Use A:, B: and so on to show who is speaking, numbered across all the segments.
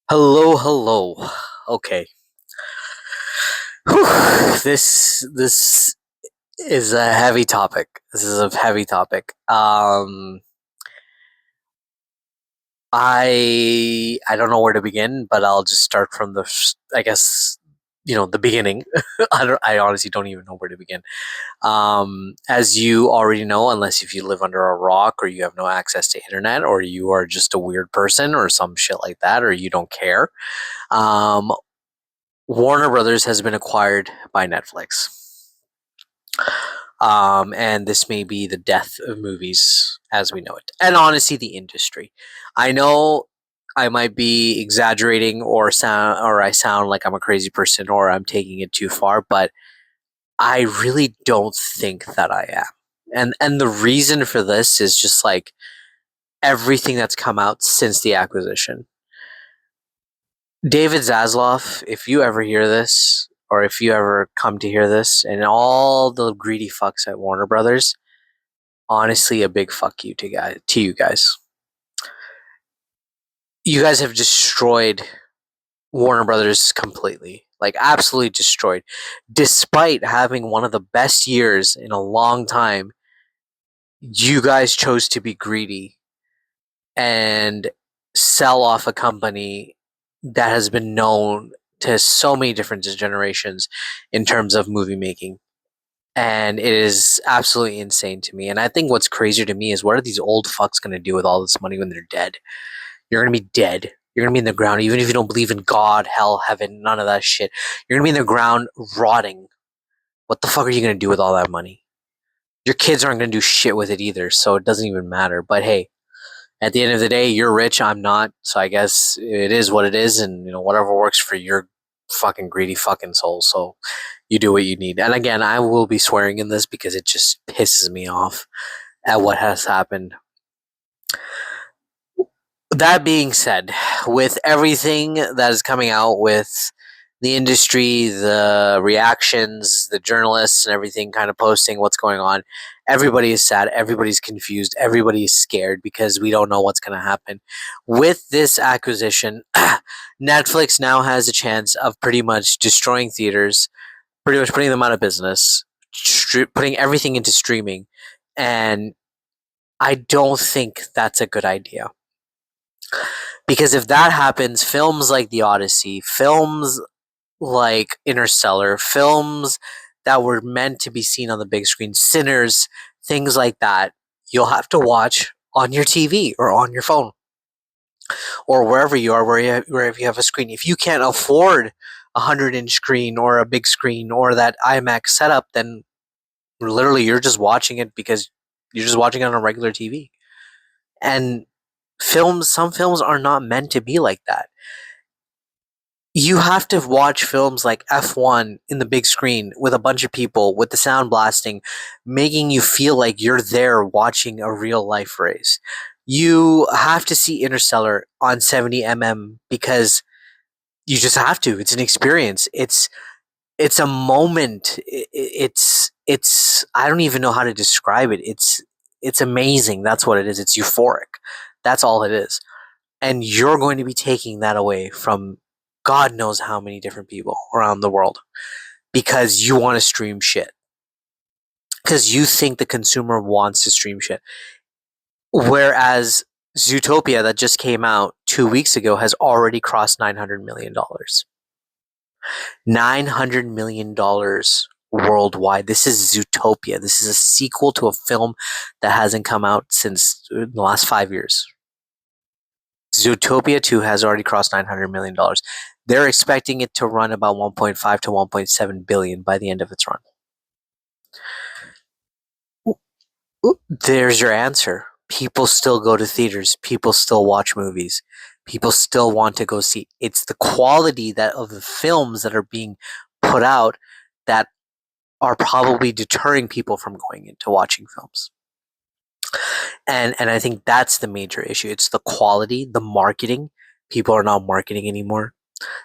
A: Hello, hello. Okay. Whew. This is a heavy topic. This is a heavy topic. I don't know where to begin, but I'll just start from I guess the beginning. I honestly don't even know where to begin. As you already know, unless if you live under a rock or you have no access to internet or you are just a weird person or some shit like that or you don't care. Um, Warner Brothers has been acquired by Netflix. And this may be the death of movies as we know it. And honestly, the industry. I know I might be exaggerating or I sound like I'm a crazy person or I'm taking it too far, but I really don't think that I am. And the reason for this is just like everything that's come out since the acquisition. David Zaslav, if you ever hear this, or if you ever come to hear this, and all the greedy fucks at Warner Brothers, honestly, a big fuck you to you guys. You guys have destroyed Warner Brothers completely, like absolutely destroyed. Despite having one of the best years in a long time, you guys chose to be greedy and sell off a company that has been known to so many different generations in terms of movie making. And it is absolutely insane to me. And I think what's crazier to me is what are these old fucks going to do with all this money when they're dead? You're going to be dead. You're going to be in the ground, even if you don't believe in God, hell, heaven, none of that shit. You're going to be in the ground rotting. What the fuck are you going to do with all that money? Your kids aren't going to do shit with it either, so it doesn't even matter. But hey, at the end of the day, you're rich, I'm not. So I guess it is what it is, and whatever works for your fucking greedy fucking soul. So you do what you need. And again, I will be swearing in this because it just pisses me off at what has happened. That being said, with everything that is coming out with the industry, the reactions, the journalists, and everything kind of posting what's going on, everybody is sad, everybody's confused, everybody is scared because we don't know what's going to happen. With this acquisition, Netflix now has a chance of pretty much destroying theaters, pretty much putting them out of business, putting everything into streaming. And I don't think that's a good idea. Because if that happens, films like The Odyssey, films like Interstellar, films that were meant to be seen on the big screen, Sinners, things like that, you'll have to watch on your TV or on your phone or wherever you are, wherever you have a screen. If you can't afford a 100-inch screen or a big screen or that IMAX setup, then literally you're just watching it because you're just watching it on a regular TV. And some films are not meant to be like that. You have to watch films like F1 in the big screen with a bunch of people with the sound blasting, making you feel like you're there watching a real life race. You have to see Interstellar on 70 because you just have to. It's an experience. It's a moment. It's I don't even know how to describe it. It's amazing. That's what it is. It's euphoric. That's all it is. And you're going to be taking that away from God knows how many different people around the world because you want to stream shit. Because you think the consumer wants to stream shit. Whereas Zootopia, that just came out 2 weeks ago, has already crossed $900 million. $900 million worldwide. This is Zootopia. This is a sequel to a film that hasn't come out since the last 5 years. Zootopia 2 has already crossed $900 million. They're expecting it to run about 1.5 to 1.7 billion by the end of its run. There's your answer. People still go to theaters. People still watch movies. People still want to go see. It's the quality that of the films that are being put out that are probably deterring people from going into watching films. And I think that's the major issue. It's the quality, the marketing. People are not marketing anymore.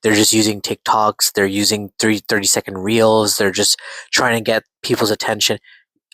A: They're just using TikToks. They're using 30-second reels. They're just trying to get people's attention.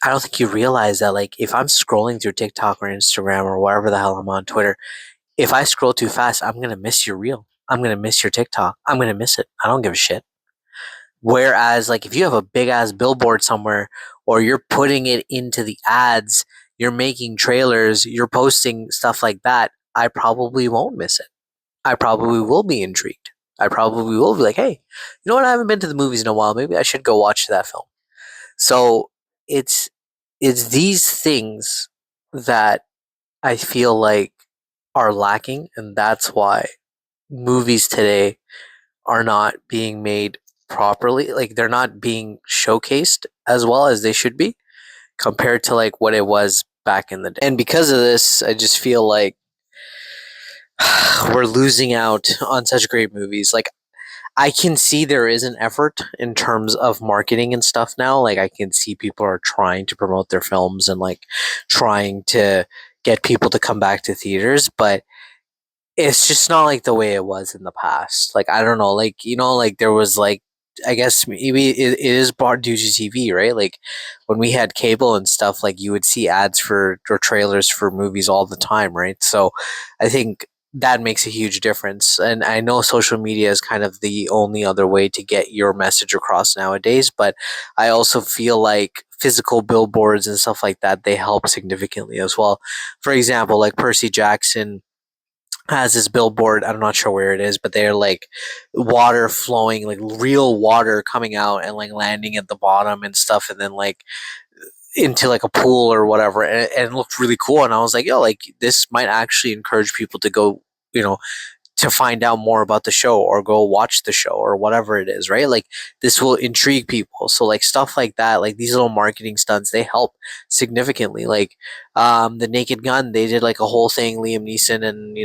A: I don't think you realize that, like, if I'm scrolling through TikTok or Instagram or wherever the hell I'm on Twitter, if I scroll too fast, I'm going to miss your reel. I'm gonna miss your TikTok. I'm gonna miss it. I don't give a shit. Whereas, like, if you have a big ass billboard somewhere, or you're putting it into the ads, you're making trailers, you're posting stuff like that, I probably won't miss it. I probably will be intrigued. I probably will be like, hey, you know what? I haven't been to the movies in a while. Maybe I should go watch that film. So it's it's these things that I feel like are lacking, and that's why movies today are not being made properly. Like, they're not being showcased as well as they should be compared to like what it was back in the day. And because of this, I just feel like we're losing out on such great movies. Like, I can see there is an effort in terms of marketing and stuff now. Like, I can see people are trying to promote their films and like trying to get people to come back to theaters, but it's just not like the way it was in the past. Like, I don't know, like, like there was like, I guess maybe it is brought due to TV, right? Like, when we had cable and stuff, like you would see ads for or trailers for movies all the time, right? So I think that makes a huge difference. And I know social media is kind of the only other way to get your message across nowadays, but I also feel like physical billboards and stuff like that, they help significantly as well. For example, like Percy Jackson has this billboard. I'm not sure where it is, but they're like water flowing, like real water coming out and like landing at the bottom and stuff, and then like into like a pool or whatever, and it looked really cool. And I was like, yo, like this might actually encourage people to go, you know, to find out more about the show or go watch the show or whatever it is, right? Like, this will intrigue people. So like stuff like that, like these little marketing stunts, they help significantly. Like the Naked Gun, they did like a whole thing. Liam Neeson and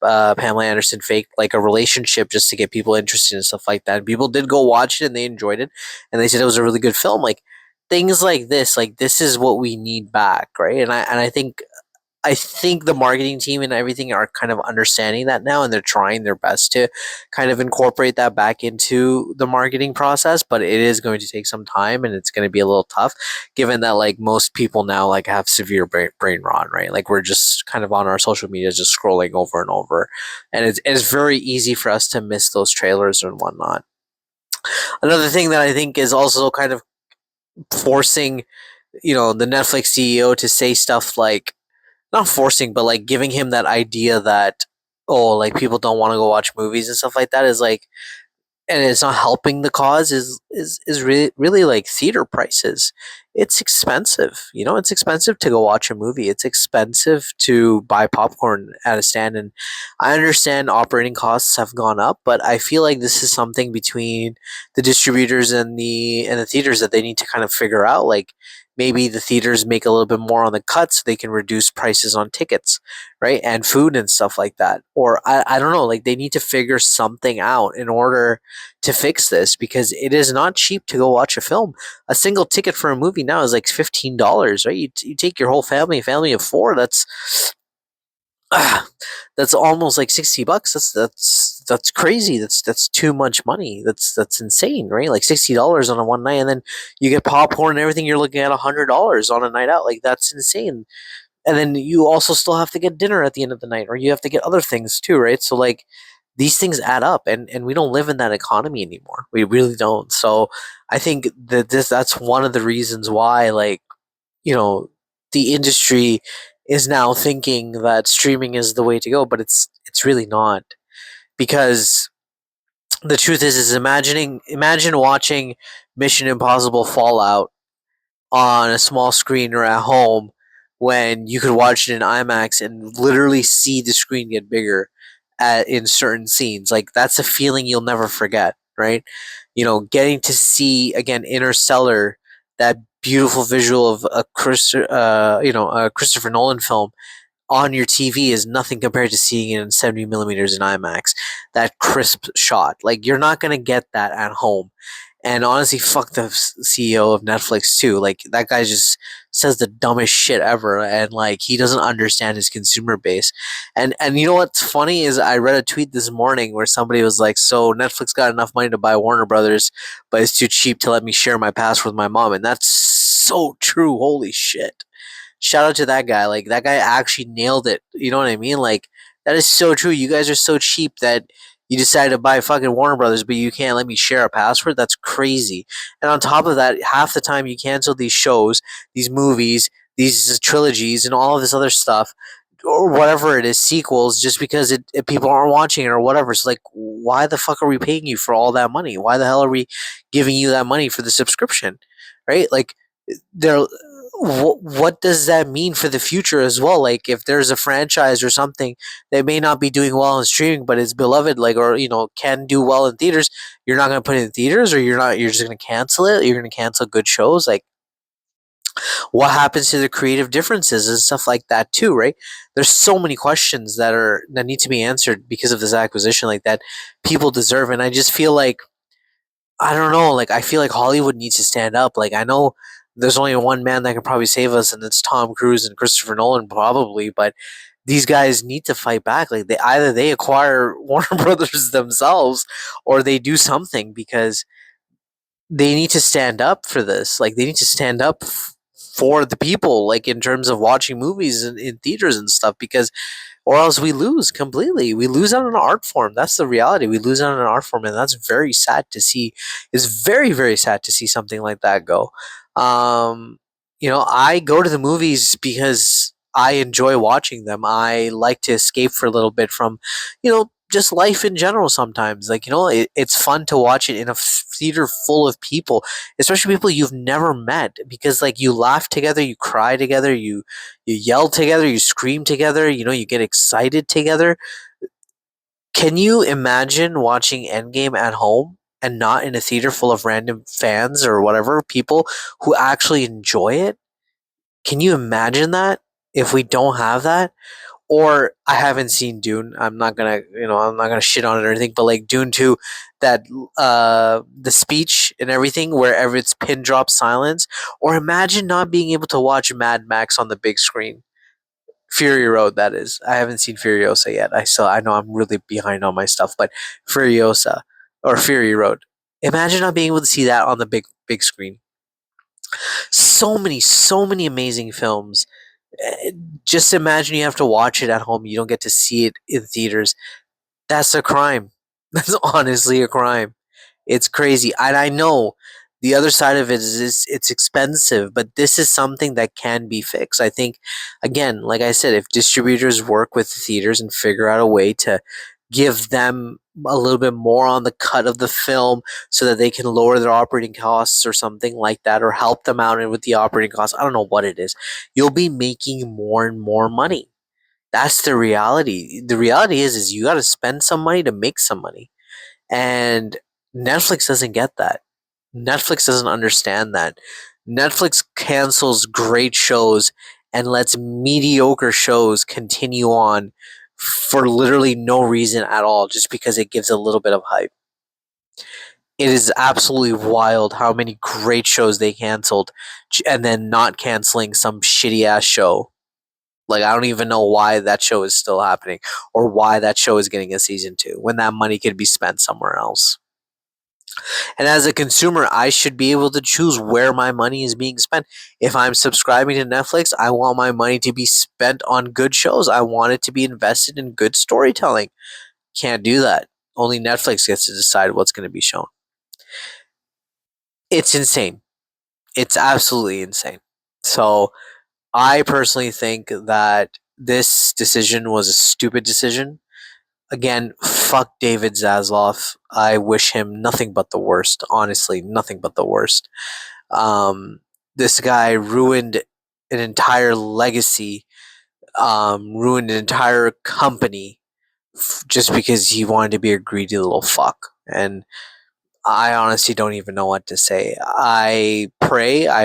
A: Pamela Anderson faked like a relationship just to get people interested and stuff like that. And people did go watch it and they enjoyed it, and they said it was a really good film. Like things like this is what we need back, right? And I think the marketing team and everything are kind of understanding that now, and they're trying their best to kind of incorporate that back into the marketing process. But it is going to take some time, and it's going to be a little tough, given that like most people now like have severe brain rot, right? Like, we're just kind of on our social media, just scrolling over and over, and it's very easy for us to miss those trailers and whatnot. Another thing that I think is also kind of forcing, the Netflix CEO to say stuff like, not forcing, but like giving him that idea that, oh, like people don't want to go watch movies and stuff like that, is like, and it's not helping the cause, is really like theater prices. It's expensive. It's expensive to go watch a movie. It's expensive to buy popcorn at a stand. And I understand operating costs have gone up, but I feel like this is something between the distributors and the theaters that they need to kind of figure out. Like, maybe the theaters make a little bit more on the cut so they can reduce prices on tickets, right? And food and stuff like that. Or I don't know, like they need to figure something out in order to fix this, because it is not cheap to go watch a film. A single ticket for a movie now is like $15, right? You take your whole family of four. Ah, that's almost like $60. That's crazy. That's too much money. That's insane, right? Like $60 on a one night, and then you get popcorn and everything. You're looking at $100 on a night out. Like, that's insane. And then you also still have to get dinner at the end of the night, or you have to get other things too, right? So like these things add up, and we don't live in that economy anymore. We really don't. So I think that that's one of the reasons why, like, you know the industry is now thinking that streaming is the way to go, but it's really not. Because the truth is imagine watching Mission Impossible Fallout on a small screen or at home, when you could watch it in IMAX and literally see the screen get bigger in certain scenes. Like, that's a feeling you'll never forget, right? Getting to see again Interstellar, that beautiful visual of a Christopher Nolan film on your TV, is nothing compared to seeing it in 70 millimeters in IMAX. That crisp shot, like, you're not gonna get that at home. And honestly, fuck the CEO of Netflix too. Like, that guy just says the dumbest shit ever, and like he doesn't understand his consumer base. And you know what's funny is, I read a tweet this morning where somebody was like, "So Netflix got enough money to buy Warner Brothers, but it's too cheap to let me share my password with my mom." And that's so true. Holy shit! Shout out to that guy. Like, that guy actually nailed it. You know what I mean? Like, that is so true. You guys are so cheap that You decided to buy fucking Warner Brothers, but you can't let me share a password? That's crazy. And on top of that, half the time you cancel these shows, these movies, these trilogies, and all of this other stuff, or whatever it is, sequels, just because people aren't watching it or whatever. It's like, why the fuck are we paying you for all that money? Why the hell are we giving you that money for the subscription? Right? Like, there what does that mean for the future as well? Like, if there's a franchise or something that may not be doing well in streaming but it's beloved, like, or can do well in theaters, you're not going to put it in theaters, or you're just going to cancel it? You're going to cancel good shows? Like, what happens to the creative differences and stuff like that too, right? There's so many questions that need to be answered because of this acquisition, like, that people deserve. And I just feel like, I don't know. Like, I feel like Hollywood needs to stand up. Like, I know there's only one man that can probably save us, and it's Tom Cruise and Christopher Nolan, probably. But these guys need to fight back. Like, they acquire Warner Brothers themselves, or they do something, because they need to stand up for this. Like, they need to stand up for the people. Like, in terms of watching movies in theaters and stuff, because or else we lose completely. We lose out on an art form. That's the reality. We lose out on an art form, and that's very sad to see. It's very, very sad to see something like that go. Um, I go to the movies because I enjoy watching them. I like to escape for a little bit from, just life in general sometimes. Like, it's fun to watch it in a theater full of people, especially people you've never met, because, like, you laugh together, you cry together, you yell together, you scream together, you get excited together. Can you imagine watching Endgame at home and not in a theater full of random fans or whatever, people who actually enjoy it? Can you imagine that if we don't have that? Or, I haven't seen Dune. I'm not gonna shit on it or anything, but, like, Dune 2, that the speech and everything, wherever it's pin drop silence. Or imagine not being able to watch Mad Max on the big screen. Fury Road, that is. I haven't seen Furiosa yet. I know I'm really behind on my stuff, but Furiosa or Fury Road. Imagine not being able to see that on the big screen. So many amazing films. Eh, Just imagine you have to watch it at home. You don't get to see it in theaters. That's a crime. That's honestly a crime. It's crazy. And I know the other side of it is it's expensive, but this is something that can be fixed. I think, again, like I said, if distributors work with theaters and figure out a way to give them a little bit more on the cut of the film so that they can lower their operating costs or something like that, or help them out with the operating costs. I don't know what it is. You'll be making more and more money. That's the reality. The reality is you got to spend some money to make some money. And Netflix doesn't get that. Netflix doesn't understand that. Netflix cancels great shows and lets mediocre shows continue on for literally no reason at all, just because it gives a little bit of hype. It is absolutely wild how many great shows they canceled, and then not canceling some shitty ass show. Like, I don't even know why that show is still happening, or why that show is getting a season 2 when that money could be spent somewhere else. And as a consumer, I should be able to choose where my money is being spent. If I'm subscribing to Netflix, I want my money to be spent on good shows. I want it to be invested in good storytelling. Can't do that. Only Netflix gets to decide what's going to be shown. It's insane. It's absolutely insane. So, I personally think that this decision was a stupid decision. Again, fuck David Zaslav. I wish him nothing but the worst. Honestly, nothing but the worst. This guy ruined an entire legacy, ruined an entire company, just because he wanted to be a greedy little fuck. And I honestly don't even know what to say. I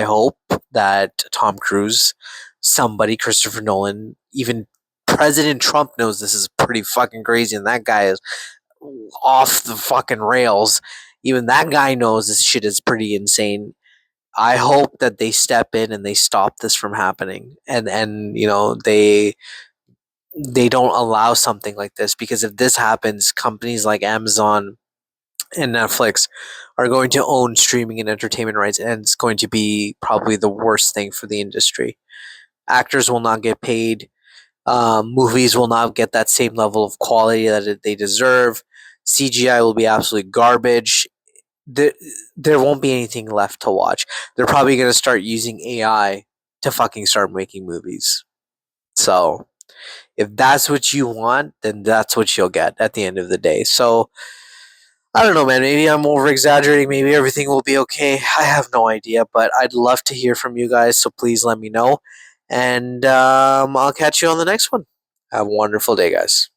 A: hope that Tom Cruise, somebody, Christopher Nolan, even President Trump knows this is pretty fucking crazy, and that guy is off the fucking rails. Even that guy knows this shit is pretty insane. I hope that they step in and they stop this from happening, and they don't allow something like this, because if this happens, companies like Amazon and Netflix are going to own streaming and entertainment rights, and it's going to be probably the worst thing for the industry. Actors will not get paid. Movies will not get that same level of quality that they deserve. CGI will be absolute garbage. There, there won't be anything left to watch. They're probably going to start using AI to fucking start making movies. So, if that's what you want, then that's what you'll get at the end of the day. So, I don't know, man. Maybe I'm over exaggerating. Maybe everything will be okay. I have no idea, but I'd love to hear from you guys. So please let me know. And I'll catch you on the next one. Have a wonderful day, guys.